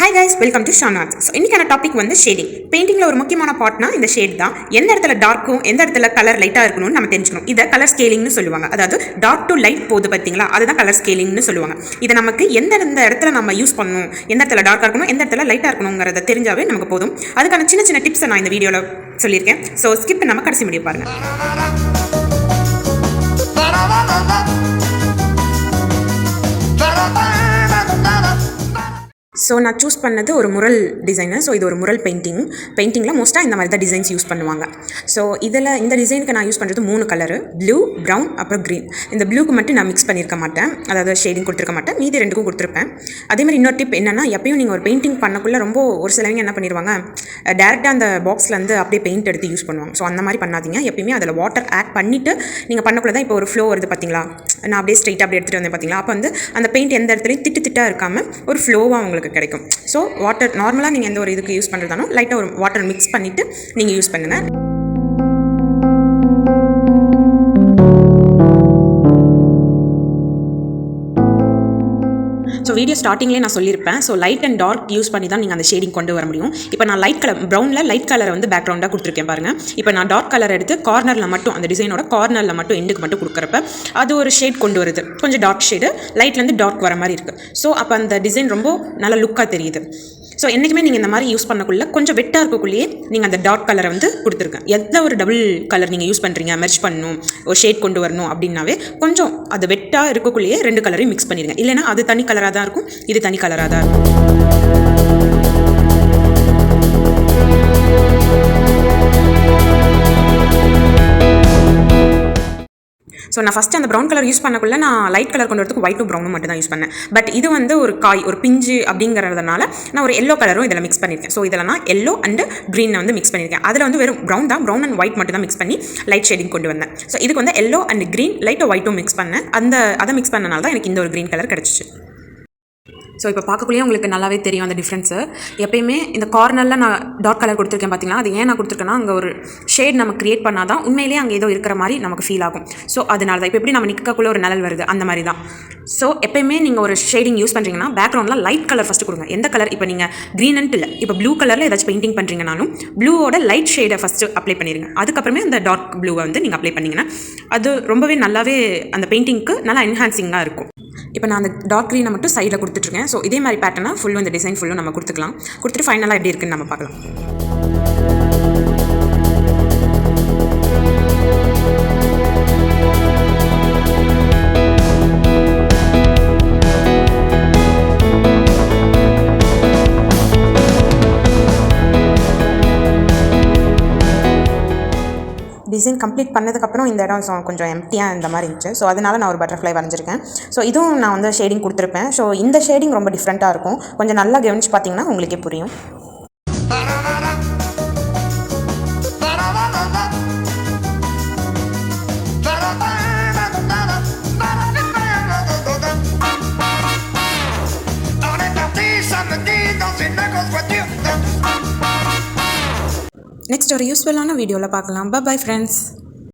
Hi guys, welcome to Shanat. So இன்னைக்கான topic வந்து shading. பெயிண்டிங்ல ஒரு முக்கியமான பார்ட்னா இந்த ஷேட் தான். எந்த இடத்துல டார்க்கும் எந்த இடத்துல கலர் லைட்டா இருக்கணும்னு நம்ம தெரிஞ்சுக்கணும். இத கலர் ஸ்கேலிங்னு சொல்லுவாங்க. அதாவது டார்க் டு லைட் போகுது பாத்தீங்களா, அதுதான் கலர் ஸ்கேலிங்னு சொல்லுவாங்க. இதை நமக்கு எந்த இடத்துல நம்ம யூஸ் பண்ணணும், எந்த இடத்துல டார்க்கா இருக்கணும், எந்த இடத்துல லைட்டா இருக்கணுங்கிறத தெரிஞ்சாவே நமக்கு போதும். அதுக்கான சின்ன சின்ன டிப்ஸை நான் இந்த வீடியோல சொல்லியிருக்கேன். ஸோ ஸ்கிப் பண்ணாம கடைசி முடிய பாருங்க. ஸோ நான் சூஸ் பண்ணது ஒரு முரல் டிசைனு. ஸோ இது ஒரு முரல் பெயிண்டிங்கில் மோஸ்ட்டாக இந்த மாதிரி தான் டிசைன்ஸ் யூஸ் பண்ணுவாங்க. ஸோ இந்த டிசைனுக்கு நான் யூஸ் பண்ணுறது 3 கலரு, ப்ளூ, ப்ரௌன், அப்புறம் க்ரீன். இந்த ப்ளூக்கு மட்டும் நான் மிக்ஸ் பண்ணியிருக்க மாட்டேன், அதாவது ஷேடிங் கொடுத்துருக்க மாட்டேன், மீதி 2க்கும் கொடுத்துருப்பேன். அதே மாதிரி இன்னொரு டிப் என்னென்னா, எப்பயும் நீங்கள் ஒரு பெயிண்டிங் பண்ணக்குள்ளே ரொம்ப ஒரு சிலவங்க என்ன பண்ணிடுவாங்க, டேரெக்டாக அந்த பாக்ஸ்லேருந்து அப்படியே பெயிண்ட் எடுத்து யூஸ் பண்ணுவாங்க. ஸோ அந்த மாதிரி பண்ணாதீங்க. எப்பயுமே அதில் வாட்டர் ஆட் பண்ணிவிட்டு நீங்கள் பண்ணக்குள்ள தான் இப்போ ஒரு ஃப்ளோ வருது பார்த்தீங்களா, நான் அப்படியே ஸ்ட்ரைட்டாக அப்படியே எடுத்துகிட்டு வந்தேன் பார்த்தீங்களா, அப்போ வந்து அந்த பெயிண்ட் எந்த இடத்துலையும் திட்டாக இருக்காமல் ஒரு ஃப்ளோவாக உங்களுக்கு கிடைக்கும். ஸோ வாட்டர் நார்மலாக நீங்கள் எந்த ஒரு இதுக்கு யூஸ் பண்ணுறதாலும் லைட்டாக ஒரு வாட்டர் மிக்ஸ் பண்ணிவிட்டு நீங்கள் யூஸ் பண்ணுங்கள். ஸோ வீடியோ ஸ்டார்டிங்லேயே நான் சொல்லியிருப்பேன். So light and dark use பண்ணி தான் நீங்கள் அந்த ஷேடிங் கொண்டு வர முடியும். இப்போ நான் லைட் கலர் ப்ரௌனில் லைட் கலரை வந்து பேக்ரவுண்டாக கொடுத்துருக்கேன் பாருங்கள். இப்போ நான் டார்க் கலர் எடுத்து கார்னரில் மட்டும், அந்த டிசைனோட கார்னரில் மட்டும் எண்டுக்கு மட்டும் கொடுக்குறப்ப அது ஒரு ஷேட் கொண்டு வருது, கொஞ்சம் டார்க் ஷேடு, லைட்லேருந்து டார்க் வர மாதிரி இருக்குது. ஸோ அப்போ அந்த டிசைன் ரொம்ப நல்ல லுக்காக தெரியுது. ஸோ என்றைக்குமே நீங்கள் இந்த மாதிரி யூஸ் பண்ணக்குள்ளே கொஞ்சம் வெட்டாக இருக்கக்குள்ளேயே நீங்கள் அந்த டார்க் கலரை வந்து கொடுத்துருக்கேன். எந்த ஒரு டபுள் கலர் நீங்கள் யூஸ் பண்ணுறீங்க, மெர்ஜ் பண்ணணும், ஒரு ஷேட் கொண்டு வரணும் அப்படின்னாவே கொஞ்சம் அது வெட்டாக இருக்கக்குள்ளேயே 2 கலரையும் மிக்ஸ் பண்ணிடுங்க. இல்லைனா அது தனி கலராக தான் இருக்கும், இது தனி கலராக தான் இருக்கும். ஸோ நான் ஃபஸ்ட்டு அந்த ப்ரௌன் கலர் யூஸ் பண்ணக்குள்ள நான் லைட் கலர் கொண்டு வரதுக்கு ஒயிட்டும் ப்ரௌனும் மட்டும் தான் யூஸ் பண்ணேன். பட் இது வந்து ஒரு காய், ஒரு பிஞ்சு அப்படிங்கிறதுனால நான் ஒரு எல்லோ கலரும் இதில் மிக்ஸ் பண்ணியிருக்கேன். ஸோ இதில் நான் எல்லோ அண்ட் க்ரீனை வந்து மிக்ஸ் பண்ணியிருக்கேன். அதில் வந்து வெறும் ப்ரௌன் அண்ட் ஒயிட் மட்டும் தான் மிக்ஸ் பண்ணி லைட் ஷேடிங் கொண்டு வந்தேன். ஸோ இதுக்கு வந்து எல்லோ அண்ட் க்ரீன், லைட்டோ ஒயிட்டும் மிக்ஸ் பண்ணேன். அதை மிக்ஸ் பண்ணனால தான் எனக்கு இந்த ஒரு க்ரீன் கலர் கிடச்சிச்சு. ஸோ இப்போ பார்க்கக்குள்ளேயே உங்களுக்கு நல்லாவே தெரியும் அந்த டிஃப்ரென்ஸு. எப்பயுமே இந்த கார்னரில் நான் டார்க் கலர் கொடுத்துருக்கேன் பார்த்தீங்கன்னா, அது ஏன் நான் கொடுத்துருக்கேன்னா, அங்கே ஒரு ஷேட் நம்ம கிரியேட் பண்ணால் தான் உண்மையிலேயே அங்கே ஏதோ இருக்கிற மாதிரி நமக்கு ஃபீல் ஆகும். ஸோ அதனால தான் இப்போ எப்படி நம்ம நிற்கக்குள்ளே ஒரு நிழல் வருது, அந்த மாதிரி தான். ஸோ எப்பயுமே நீங்கள் ஒரு ஷேடிங் யூஸ் பண்ணுறீங்கன்னா பேக்ரவுண்டில் லைட் கலர் ஃபஸ்ட்டு கொடுங்க. எந்த கலர், இப்போ நீங்கள் க்ரீன்ட்டு இல்லை, இப்போ ப்ளூ கலரில் ஏதாச்சும் பெயிண்டிங் பண்ணுறீங்கனாலும் ப்ளூவோட லைட் ஷேடை ஃபஸ்ட்டு அப்ளை பண்ணிடுங்க. அதுக்கப்புறமே அந்த டார்க் ப்ளூவை வந்து நீங்கள் அப்ளை பண்ணிங்கன்னா அது ரொம்பவே நல்லாவே அந்த பெயிண்டிங்க்கு நல்லா என்ஹான்சிங்காக இருக்கும். இப்போ நான் அந்த டார்க் க்ரீனை மட்டும் சைடில் கொடுத்துட்ருக்கேன். ஸோ இதே மாதிரி பேட்டர்னாக ஃபுல்லும் இந்த டிசைன் ஃபுல்லும் நம்ம கொடுத்துட்டு ஃபைனலாக எப்படி இருக்குன்னு நம்ம பார்க்கலாம். டிசைன் கம்ப்ளீட் பண்ணதுக்கப்புறம் இந்த இடம் கொஞ்சம் எம்டியாக இந்த மாதிரி இருந்துச்சு. ஸோ அதனால் நான் ஒரு பட்டர்ஃப்ளை வரைஞ்சிருக்கேன். ஸோ இதுவும் நான் வந்து ஷேடிங் கொடுத்துருப்பேன். ஸோ இந்த ஷேடிங் ரொம்ப டிஃப்ரெண்ட்டாக இருக்கும். கொஞ்சம் நல்லா கவனிச்சு பார்த்தீங்கன்னா உங்களுக்கே புரியும். நெக்ஸ்ட் ஒரு யூஸ்ஃபுல்லான வீடியோவில் பார்க்கலாம். Bye friends.